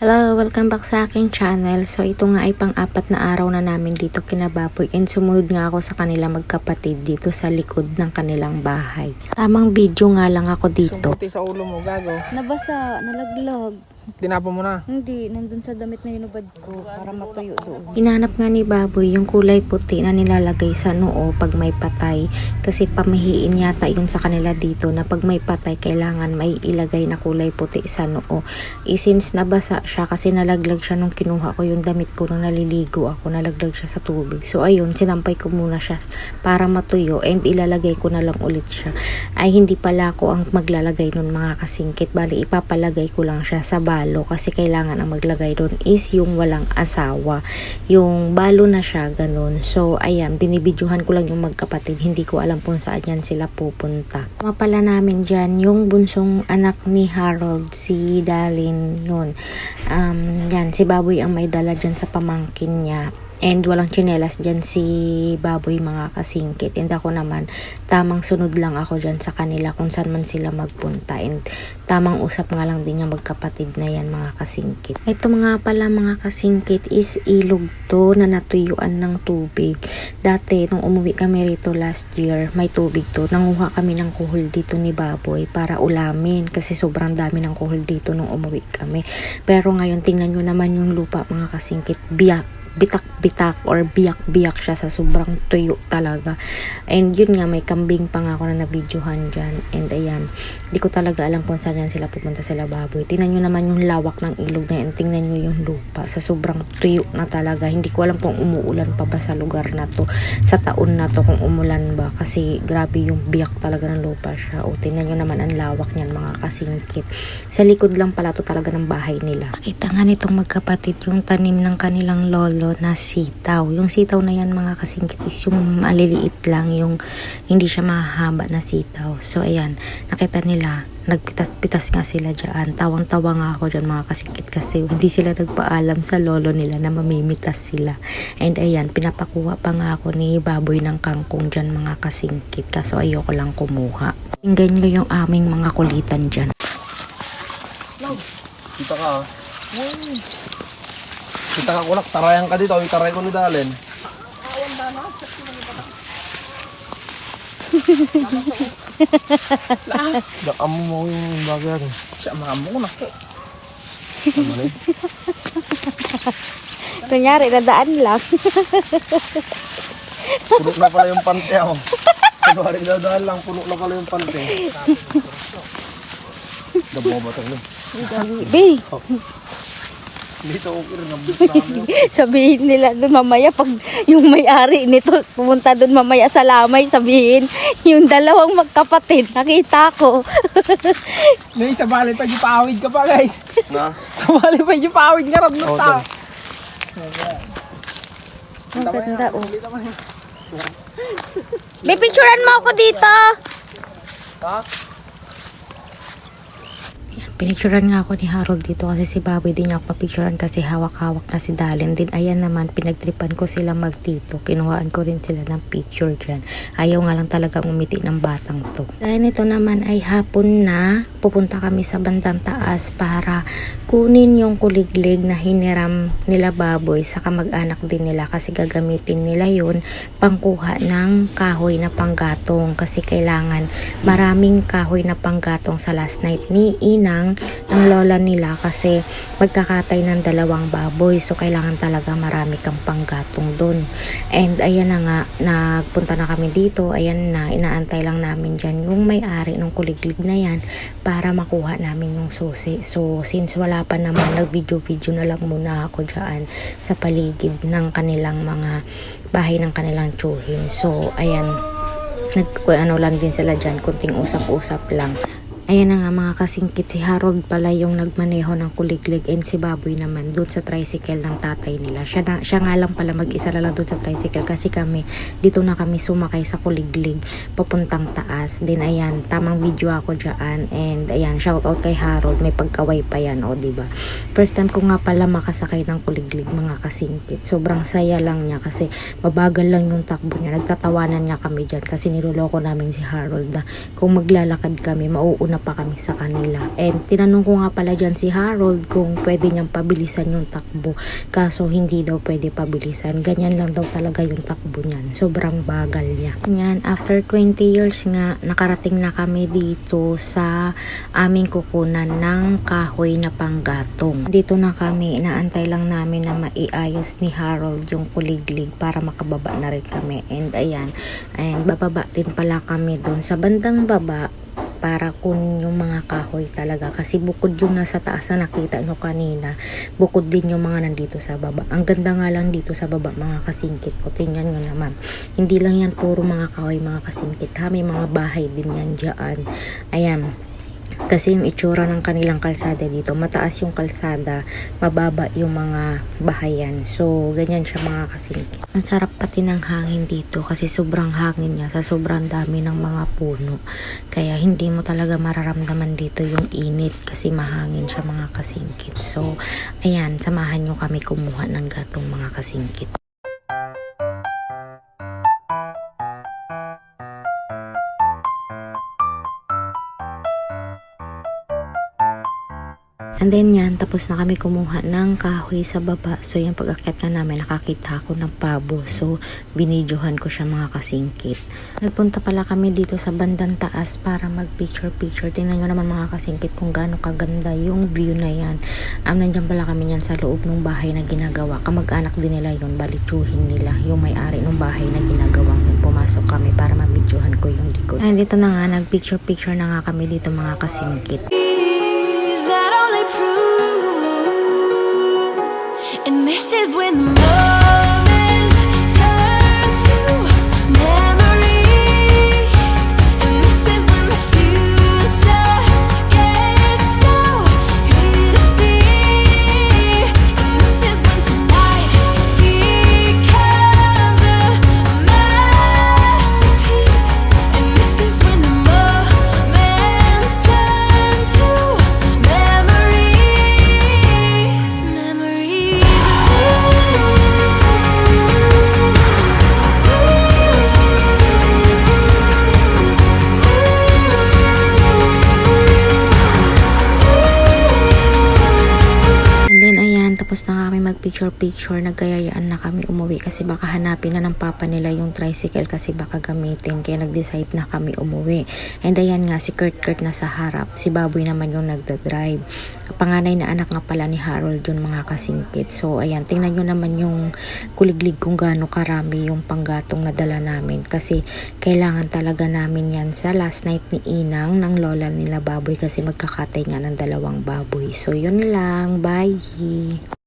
Hello! Welcome back sa aking channel. So ito nga ay pang-apat na araw na namin dito kina Baboy and sumunod nga ako sa kanila magkapatid dito sa likod ng kanilang bahay. Tamang video nga lang ako dito. Sumputi sa ulo mo, gago. Nabasa, nalaglag. Tinapon mo na. Hindi, nandun sa damit na hinubad ko para matuyo doon. Hinanap nga ni Baboy yung kulay puti na nilalagay sa noo pag may patay kasi pamahiin yata yun sa kanila dito na pag may patay kailangan may ilagay na kulay puti sa noo. Since nabasa siya kasi nalaglag siya nung kinuha ko yung damit ko nung naliligo ako, nalaglag siya sa tubig. So ayun, sinampay ko muna siya para matuyo and ilalagay ko na lang ulit siya. Ay hindi pala ako ang maglalagay nun mga kasingkit, bali ipapalagay ko lang siya sa balo kasi kailangan ang maglagay doon is yung walang asawa, yung balo na siya, ganun. So ayan, binibidyohan ko lang yung magkapatid, hindi ko alam kung saan yan sila pupunta. Mapala namin dyan yung bunsong anak ni Harold, si Dalin yun. Yan, si Baboy ang may dala dyan sa pamangkin niya. And walang tsinelas dyan si Baboy mga kasingkit. And ako naman, tamang sunod lang ako dyan sa kanila kung saan man sila magpunta. And tamang usap nga lang din yung magkapatid na yan mga kasingkit. Ito mga pala mga kasingkit is ilog to na natuyuan ng tubig. Dati nung umuwi kami rito last year, may tubig to. Nanguha kami ng kuhol dito ni Baboy para ulamin kasi sobrang dami ng kuhol dito nung umuwi kami. Pero ngayon tingnan nyo naman yung lupa mga kasingkit, bitak-bitak or biyak-biyak siya sa sobrang tuyo talaga. And yun nga, may kambing pa nga ako na nabidyohan dyan. And ayan, di ko talaga alam kung saan yan sila pupunta sila Baboy. Tingnan nyo naman yung lawak ng ilog na yan. Tingnan nyo yung lupa. Sa sobrang tuyo na talaga. Hindi ko alam kung umuulan pa ba sa lugar na to. Sa taon na to kung umulan ba. Kasi grabe yung biyak talaga ng lupa siya. O tingnan nyo naman ang lawak niyan mga kasingkit. Sa likod lang pala to talaga ng bahay nila. Nakita nga nitong magkapatid yung tanim ng kanilang lolo na sitaw. Yung sitaw na yan mga kasingkit is yung maliliit lang, yung hindi siya mahaba na sitaw. So ayan, nakita nila, nagpitas-pitas nga sila dyan. Tawang-tawa nga ako dyan mga kasingkit kasi hindi sila nagpaalam sa lolo nila na mamimitas sila. And ayan, pinapakuha pa nga ako ni Baboy ng kangkong dyan mga kasingkit. Kaso ayoko lang kumuha. Tingnan nyo yung aming mga kulitan dyan. Kita ka ah. Kita ka kulak, tarayan ka dito. Taray ko ni Dalen. Dakam mo yung bagay rin. Siya maamo ko na. Kunyari, nadaan lang. Puno na pala yung pante ako. Kunwari dadaan lang, puno na pala yung pante. Dabo ba ito? Bay, Dito okay rin. sabihin nila doon mamaya pag yung may-ari nito pumunta doon mamaya sa lamay, sabihin yung dalawang magkapatid, nakita ko. Nay, sa bali pa yung paawid ka pa guys. Na? Sa bali pa yung paawid nga ram Oo, na tao. Ang ganda oh. May picturean mo ako dito. Ha? Pinicturean nga ako ni Harold dito kasi si Baboy din niya ako papicturean kasi hawak-hawak na si Dalin din. Ayan naman, pinagtripan ko sila magtito. Kinuhaan ko rin sila ng picture dyan. Ayaw nga lang talaga umiti ng batang to. Dahil ito naman ay hapon na, pupunta kami sa bandang taas para kunin yung kuliglig na hiniram nila Baboy sa kamag-anak din nila kasi gagamitin nila yun pangkuha ng kahoy na panggatong kasi kailangan maraming kahoy na panggatong sa last night ni Inang ng lola nila kasi magkakatay ng dalawang baboy so kailangan talaga marami kang panggatong dun. And ayan na nga, nagpunta na kami dito, ayan na, inaantay lang namin dyan yung may-ari ng kuliglig na yan para makuha namin yung susi. So since wala pa naman, nag-video na lang muna ako dyan sa paligid ng kanilang mga bahay ng kanilang tsuhin. So ayan, ano lang din sila dyan, kunting usap-usap lang. Ayan na nga mga kasingkit, si Harold pala yung nagmaneho ng kuliglig and si Baboy naman doon sa tricycle ng tatay nila. Siya nga lang pala mag-isa lang doon sa tricycle kasi kami, dito na kami sumakay sa kuliglig papuntang taas. Then ayan, tamang video ako dyan and ayan, shout out kay Harold, may pagkaway pa yan o diba. First time ko nga pala makasakay ng kuliglig mga kasingkit. Sobrang saya lang niya kasi mabagal lang yung takbo niya. Nagtatawanan niya kami dyan kasi niloloko namin si Harold na kung maglalakad kami, mauuna pa kami sa kanila. And tinanong ko nga pala dyan si Harold kung pwede niyang pabilisan yung takbo. Kaso hindi daw pwede pabilisan. Ganyan lang daw talaga yung takbo niyan. Sobrang bagal niya. Yan, after 20 years nga, nakarating na kami dito sa aming kukunan ng kahoy na panggatong. Dito na kami, inaantay lang namin na maiayos ni Harold yung kuliglig para makababa na rin kami. And ayan, and bababa din pala kami doon sa bandang baba para kun yung mga kahoy talaga, kasi bukod yung nasa taas na nakita nyo kanina, bukod din yung mga nandito sa baba. Ang ganda nga lang dito sa baba mga kasingkit ko, tingnan nyo naman, hindi lang yan puro mga kahoy mga kasingkit ha, may mga bahay din yan dyan. Ayan, kasi yung itsura ng kanilang kalsada dito, mataas yung kalsada, mababa yung mga bahayan. So, ganyan siya mga kasingkit. Ang sarap pati ng hangin dito kasi sobrang hangin niya sa sobrang dami ng mga puno. Kaya hindi mo talaga mararamdaman dito yung init kasi mahangin siya mga kasingkit. So, ayan, samahan nyo kami kumuha ng gatong mga kasingkit. And then yan, tapos na kami kumuha ng kahoy sa baba. So yung pag-akyat na namin, nakakita ako ng pabo. So binidyohan ko siya mga kasingkit. Nagpunta pala kami dito sa bandang taas para mag-picture-picture. Tingnan nyo naman mga kasingkit kung gaano kaganda yung view na yan. Nandiyan pala kami yan sa loob ng bahay na ginagawa. Kamag-anak din nila yun, balitsuhin nila yung may-ari ng bahay na ginagawa yun. Pumasok kami para mabidyohan ko yung likod. And dito na nga, nag-picture-picture na nga kami dito mga kasingkit. That only prove, and this is when the moments turn to memories, and this is when the future gets so clear to see, and this is when tonight becomes a masterpiece, and this is when the moments turn to memories, memories. And then ayan, tapos na kami mag-picture-picture, nagkayayaan na kami umuwi kasi baka hanapin na ng papa nila yung tricycle kasi baka gamitin, kaya nag-decide na kami umuwi. And ayan nga, si Kurt nasa harap, si Baboy naman yung nagda-drive. Panganay na anak nga pala ni Harold yun mga kasingkit. So ayan, tingnan nyo naman yung kuliglig kung gaano karami yung panggatong na dala namin kasi kailangan talaga namin yan sa last night ni Inang ng lola nila Baboy kasi magkakatay nga ng 2 baboy. So yun lang, bye!